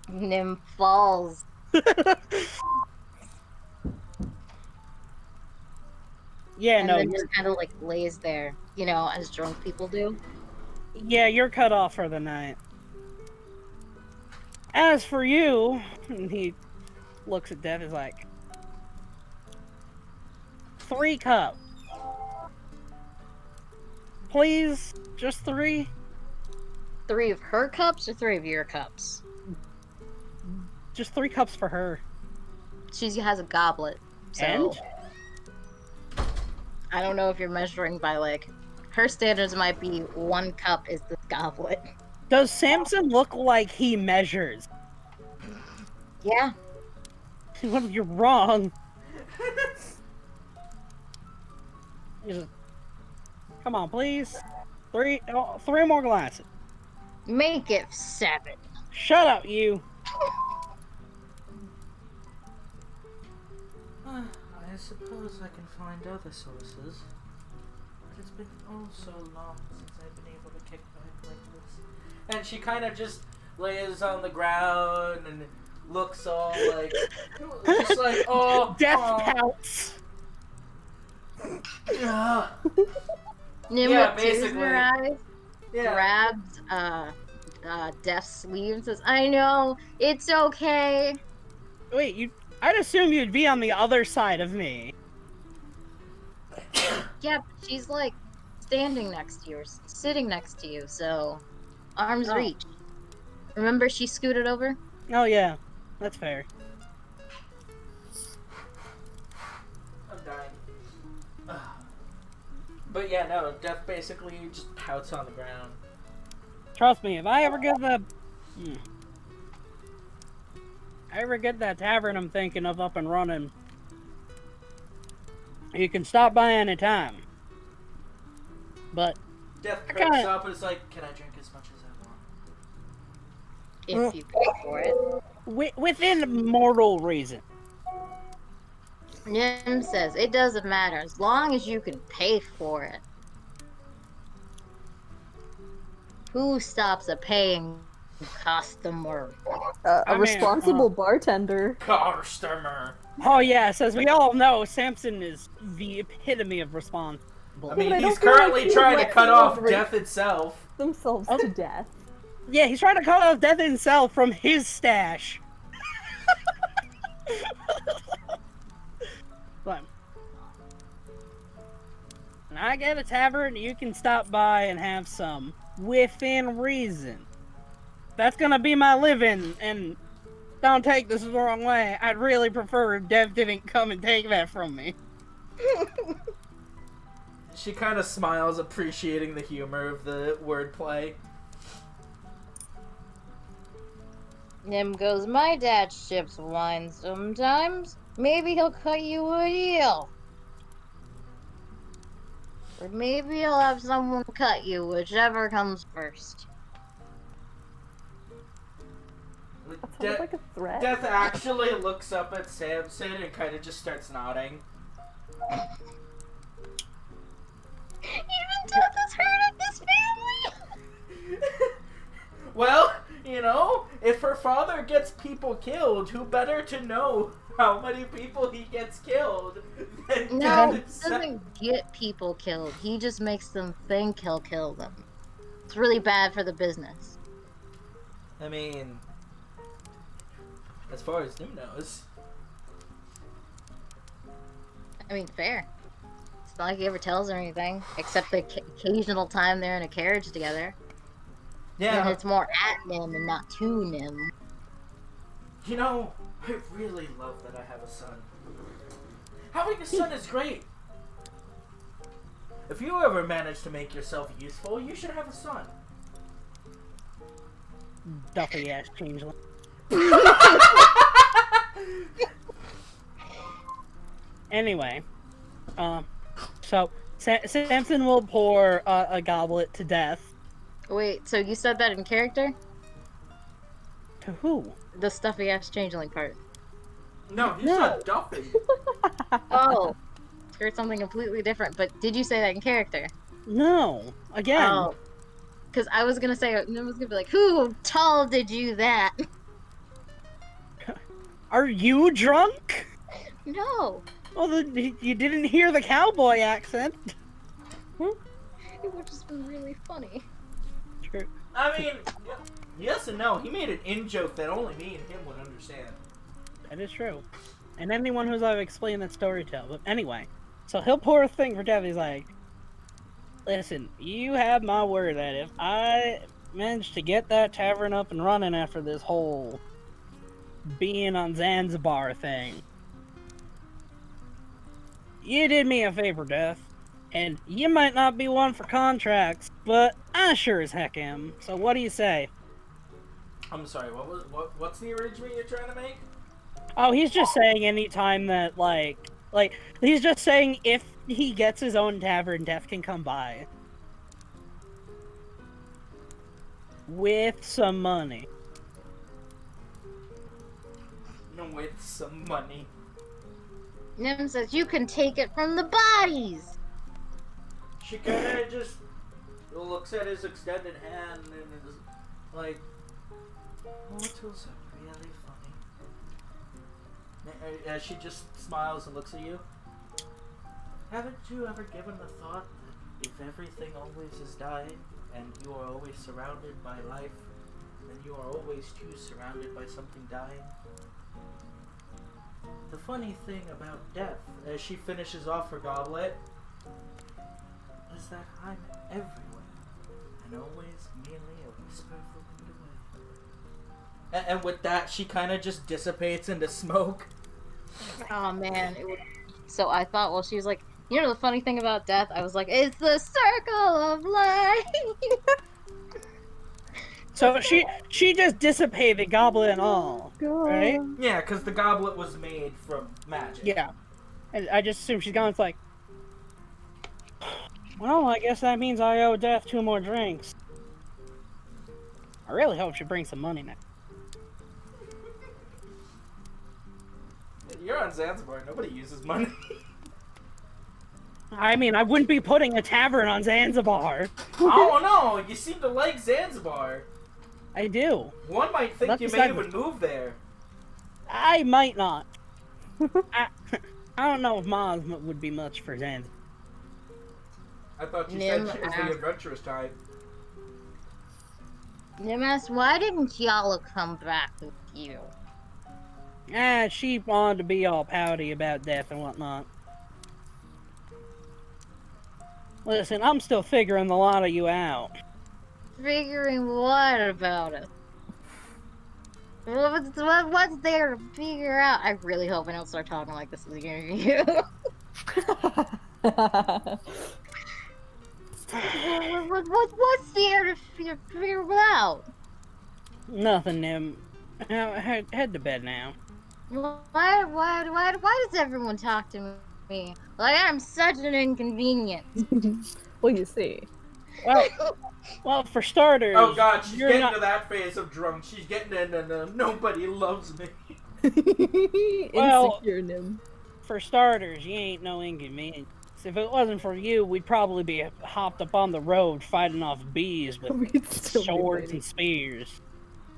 Nim falls. Yeah, And no. then just kind of like lays there, you know, as drunk people do. Yeah, you're cut off for the night. As for you, and he looks at Dev, is like, 3 cups. Please, just 3? 3 of her cups or 3 of your cups? Just 3 cups for her. She has a goblet. So And? I don't know if you're measuring by like her standards might be 1 cup is the goblet. Does Samson look like he measures? Yeah. Well, you're wrong. Just, come on, please. 3 more glasses. Make it 7. Shut up, you. I suppose I can find other sources. But it's been oh so long since I've been able to kick back like this. And she kind of just lays on the ground and looks all like, just like, oh, Death oh. pouts. Yeah. Nim Yeah, with tears in basically. her eyes Yeah. grabs Death's sleeve and says, I know, it's okay. Wait, I'd assume you'd be on the other side of me. Yeah, but she's like standing next to you or sitting next to you, so arm's Oh. reach. Remember she scooted over? Oh yeah, that's fair. I'm dying. But yeah, no, Death basically just pouts on the ground. Trust me, if I ever get that tavern I'm thinking of up and running, you can stop by any time. But Death I perks kinda- up and is like, can I drink as much as I want? If you pay for it. within mortal reason. Nim says, it doesn't matter as long as you can pay for it. Who stops a paying customer? I A mean, responsible bartender. Customer. Oh yes, as we all know, Samson is the epitome of responsible. I mean, but I he's don't feel like currently he's trying to like cut off over- Death itself. Themselves Oh. to death. Yeah, he's trying to cut off Death himself from his stash. But when I get a tavern, you can stop by and have some within reason. That's gonna be my living, and don't take this the wrong way. I'd really prefer if Dev didn't come and take that from me. She kind of smiles, appreciating the humor of the wordplay. Nim goes, my dad ships wine sometimes. Maybe he'll cut you a deal. Or maybe he'll have someone cut you, whichever comes first. That sounds like a threat. Death actually looks up at Samson and kind of just starts nodding. Even death has hurt this family! Well, you know, if her father gets people killed, who better to know how many people he gets killed than No, Death he himself? doesn't get people killed. He just makes them think he'll kill them. It's really bad for the business. I mean, as far as Nim knows. I mean, fair. It's not like he ever tells her anything, except the occasional time they're in a carriage together. And Yeah, it's more at Nim and not to Nim. you know, I really love that I have a son. Having a son is great. If you ever manage to make yourself useful, you should have a son. Duffy ass changeling. Anyway, so Samson will pour a goblet to Death. Wait, so you said that in character? To who? The stuffy ass changeling part. No, you No. said Duffy. Oh, heard something completely different. But did you say that in character? No. Again. Oh. Because I was gonna say, Nim was gonna be like, who told you that? Are you drunk? No. Well, you didn't hear the cowboy accent. It would just been really funny. True. I mean, yes and no. He made an in-joke that only me and him would understand. That is true. And anyone who's ever explained that story to. But anyway, so he'll pour a thing for Dev. He's like, listen, you have my word that if I manage to get that tavern up and running after this whole being on Zanzibar thing, you did me a favor, Death. And you might not be one for contracts, but I sure as heck am. So what do you say? I'm sorry, what's the arrangement you're trying to make? Oh, he's just saying anytime that, like, he's just saying if he gets his own tavern, Death can come by. With some money. No, with some money. Nim says, you can take it from the bodies! She kinda just looks at his extended hand and is like, mortals are really funny. As she just smiles and looks at you. Haven't you ever given the thought that if everything always is dying, and you are always surrounded by life, then you are always too surrounded by something dying? The funny thing about death, as she finishes off her goblet, is that I'm everywhere, and always merely a whisper of the wind away. And with that, she kind of just dissipates into smoke. Oh man, so I thought, well, she was like, you know the funny thing about death? I was like, it's the circle of life! So she just dissipated goblet and all, right? Yeah, because the goblet was made from magic. Yeah. And I just assume she's gone. It's like, well, I guess that means I owe Death 2 more drinks. I really hope she brings some money now. You're on Zanzibar. Nobody uses money. I mean, I wouldn't be putting a tavern on Zanzibar. Oh no! You seem to like Zanzibar. I do. One might think Let's you may decide even move there. I might not. I don't know if Maz would be much for Zanzibar. I thought you Nim said she was the asked- adventurous type. Nim asked, why didn't Yala come back with you? She wanted to be all pouty about Death and whatnot. Listen, I'm still figuring the lot of you out. Figuring what about it? What's there to figure out? I really hope I don't start talking like this is an interview. What's there to figure out? Nothing, Nim. Head to bed now. Why does everyone talk to me like I'm such an inconvenience? Well, you see. Well, for starters... Oh god, she's getting not... to that phase of drunk. She's getting into the nobody loves me. Well, Insecure Nim. For starters, you ain't no inconvenience. If it wasn't for you, we'd probably be hopped up on the road fighting off bees with swords and spears.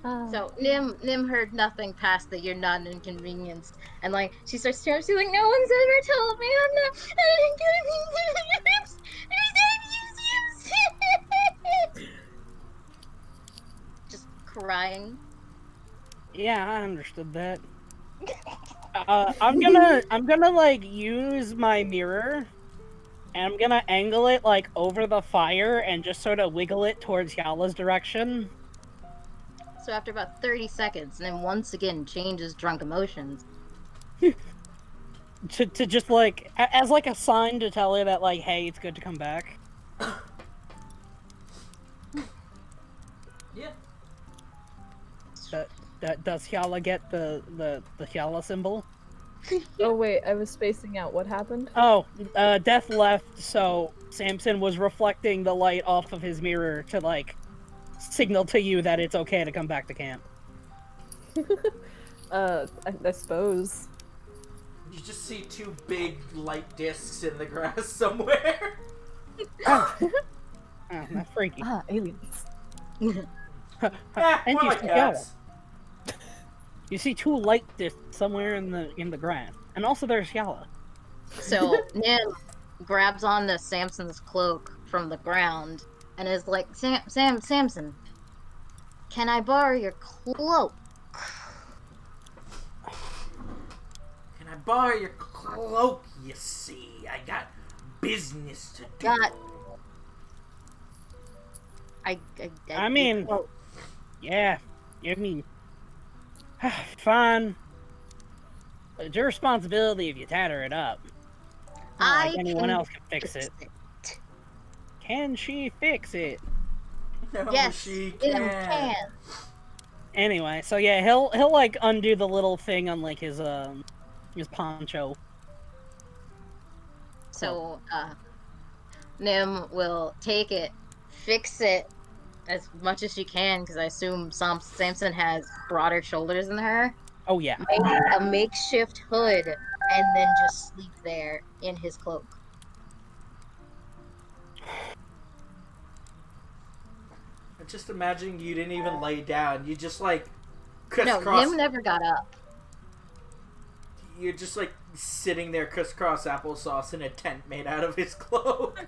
So Nim heard nothing past that you're not an inconvenience, and like she starts staring. She's like, no one's ever told me I'm not an inconvenience. Just crying. Yeah, I understood that. I'm gonna like use my mirror, and I'm gonna angle it like over the fire and just sort of wiggle it towards Yala's direction. So after about 30 seconds, and then once again changes drunk emotions. to just like as like a sign to tell her that like, hey, it's good to come back. Yeah. Does Hyala get the Hyala symbol? Oh wait, I was spacing out. What happened? Oh, Death left, so Samson was reflecting the light off of his mirror to like signal to you that it's okay to come back to camp. I suppose. You just see 2 big light discs in the grass somewhere. Oh, that's freaky. Ah, aliens. Yeah, And more you like see cats. You see 2 light discs somewhere in the grass, and also there's Yala. So Nim grabs onto Samson's cloak from the ground and is like, Samson, can I borrow your cloak? Can I borrow your cloak? You see, I got business to do. I mean, yeah, I mean, fine. It's your responsibility if you tatter it up. Not like anyone else can fix it. Can she fix it? No, Yes, she Nim can. can. Anyway, so yeah, he'll like undo the little thing on like his poncho. So Nim will take it, fix it as much as she can, because I assume Samson has broader shoulders than her. Oh yeah. Make a makeshift hood and then just sleep there in his cloak. Just imagine you didn't even lay down. You just like No, crisscross. Nim never got up. You're just like sitting there crisscross applesauce in a tent made out of his cloak.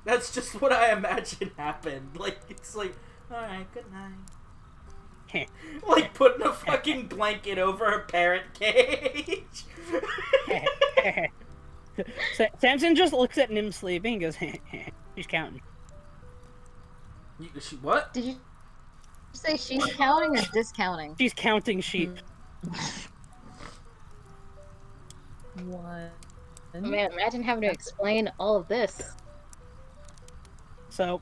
That's just what I imagine happened. Like, it's like, alright, good night. Like putting a fucking blanket over a parrot cage. Samson just looks at Nim sleeping and goes, she's counting. What? Did you say she's counting or discounting? She's counting sheep. One. Man, imagine having to explain all of this. So,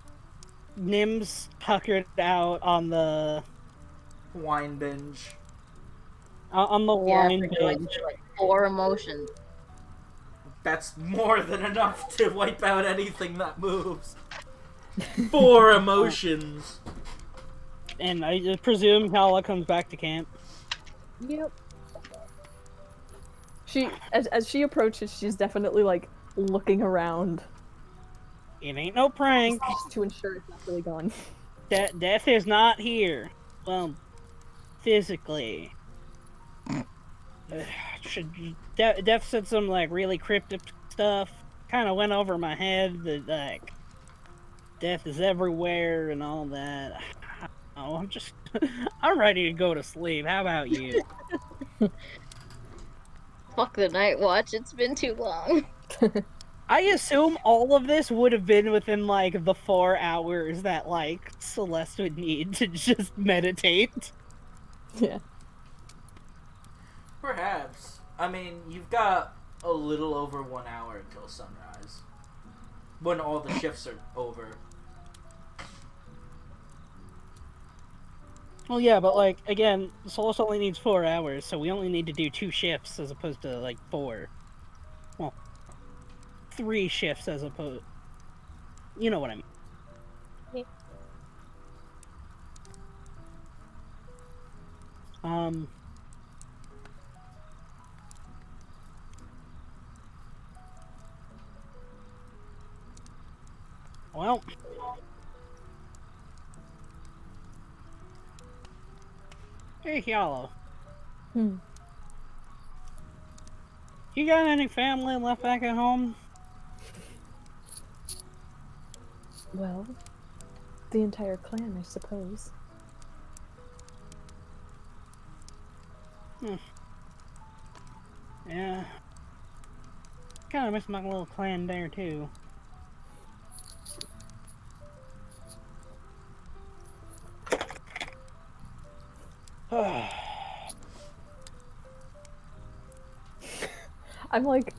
Nim's puckered out on the Wine binge. wine like binge. 4 emotions. That's more than enough to wipe out anything that moves. 4 emotions. And I presume Hala comes back to camp. Yep. As she approaches, she's definitely like looking around. It ain't no prank. Just to ensure it's not really gone. Death is not here. Well, physically. Death said some like really cryptic stuff. Kind of went over my head that like death is everywhere and all that. Oh, I'm ready to go to sleep. How about you? Fuck the night watch, it's been too long. I assume all of this would have been within like the 4 hours that like Celeste would need to just meditate. Yeah. Perhaps. I mean, you've got a little over 1 hour until sunrise. When all the shifts are over. Well, yeah, but like again, Celeste only needs 4 hours, so we only need to do 2 shifts as opposed to like 4. Well, 3 shifts as opposed. You know what I mean. Yeah. Well. Hey, Yellow. You got any family left back at home? Well, the entire clan, I suppose. Yeah. Kind of miss my little clan there, too. I'm like,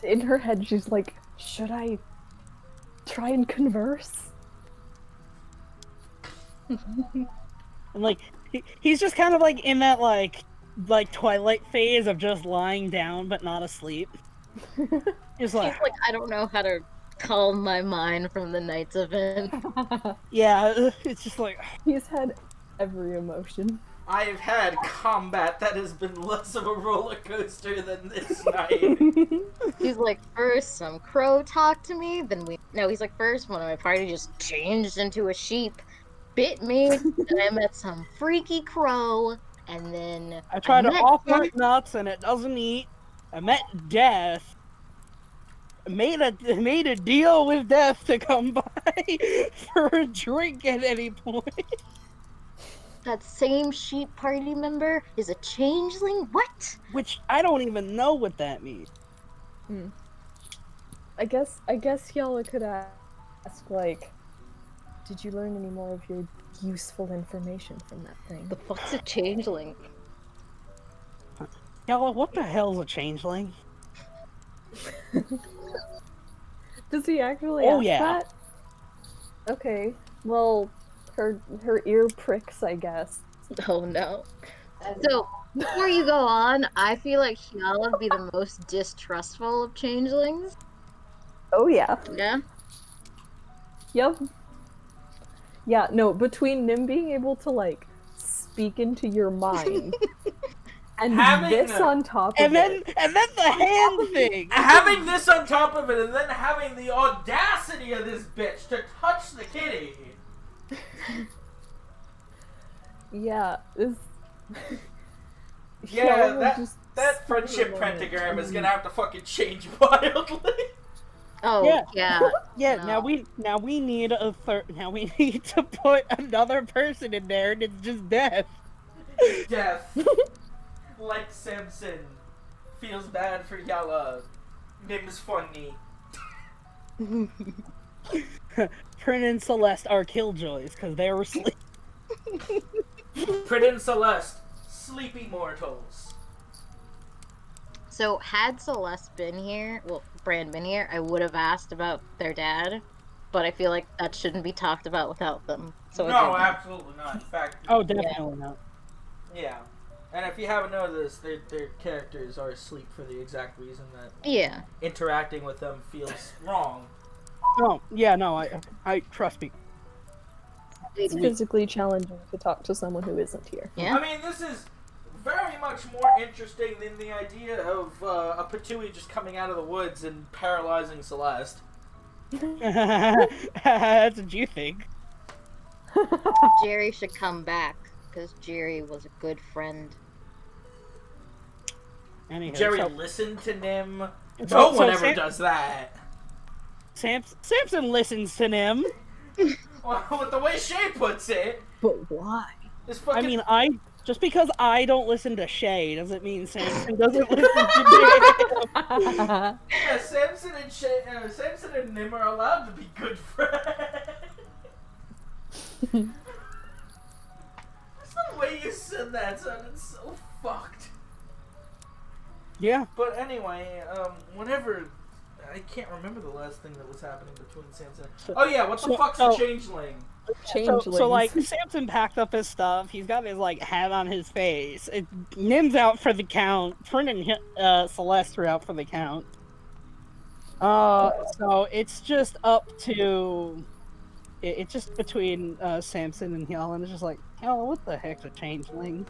in her head, she's like, should I try and converse? And like, he's just kind of like in that like Twilight phase of just lying down but not asleep. He's like, I don't know how to calm my mind from the night's event. yeah, it's just like He's had every emotion. I've had combat that has been less of a roller coaster than this night. He's like, first some crow talked to me, he's like, first one of my party just changed into a sheep, bit me, then I met some freaky crow, and then I tried to met offer it nuts and it doesn't eat. I met Death. Made a deal with Death to come by for a drink at any point. that same sheep party member is a changeling? What? Which I don't even know what that means. I guess y'all could ask, like, did you learn any more of your useful information from that thing? The fuck's a changeling? Yella, what the hell's a changeling? Does he actually ask that? Okay, well, her ear pricks, I guess. Oh no. So, before you go on, I feel like Hyala would be the most distrustful of changelings. Oh yeah. Yeah? Yep. Yeah, no, between Nim being able to, like, speak into your mind and Having this on top of And then it. the hand thing. Having this on top of it, and then having the audacity of this bitch to touch the kitty. Yeah, this... Yeah, that friendship pentagram is gonna have to fucking change wildly. Oh, yeah. Yeah, No. now we need a third. Now we need to put another person in there, and it's just Death. Death. Like Samson. Feels bad for Yala. Name is funny. Prin and Celeste are killjoys because they were asleep. Prin and Celeste. Sleepy mortals. So, had Celeste been here, Bran been here, I would have asked about their dad, but I feel like that shouldn't be talked about without them. So No, absolutely not. In fact, Oh, definitely not. yeah. And if you haven't noticed, their characters are asleep for the exact reason that yeah. interacting with them feels wrong. Oh, yeah, no, I trust me. It's physically challenging to talk to someone who isn't here. Yeah. I mean, this is very much more interesting than the idea of a Patui just coming out of the woods and paralyzing Celeste. That's what you think. Jerry should come back, because Jerry was a good friend. Anywho, Jerry so, listened to Nim. So- No so one ever Sam- does that. Samson listens to him. Well, with the way Shay puts it, But why? is fucking... I mean, just because I don't listen to Shay doesn't mean Samson doesn't listen to me. Yeah, Samson and Nim are allowed to be good friends. Just the way you said that sounded so fucked. Yeah. But anyway, whenever... I can't remember the last thing that was happening between Samson... Oh yeah, what the fuck's a changeling? So like, Samson packed up his stuff. He's got his, like, hat on his face. Nim's out for the count. Prin and Celeste are out for the count. So it's just up to... It's just between Samson and Hyala, and it's just like, Hyala, what the heck's a changeling?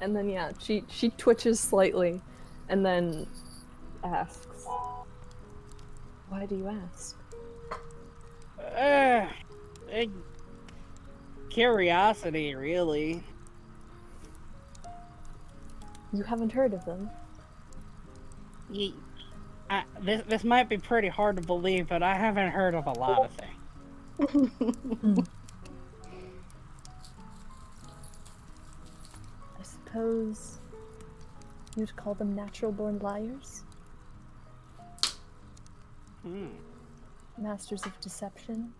And then, yeah, she twitches slightly, and then asks, "Why do you ask?" Curiosity, really. You haven't heard of them? This might be pretty hard to believe, but I haven't heard of a lot of things. I suppose you'd call them natural-born liars? Masters of deception?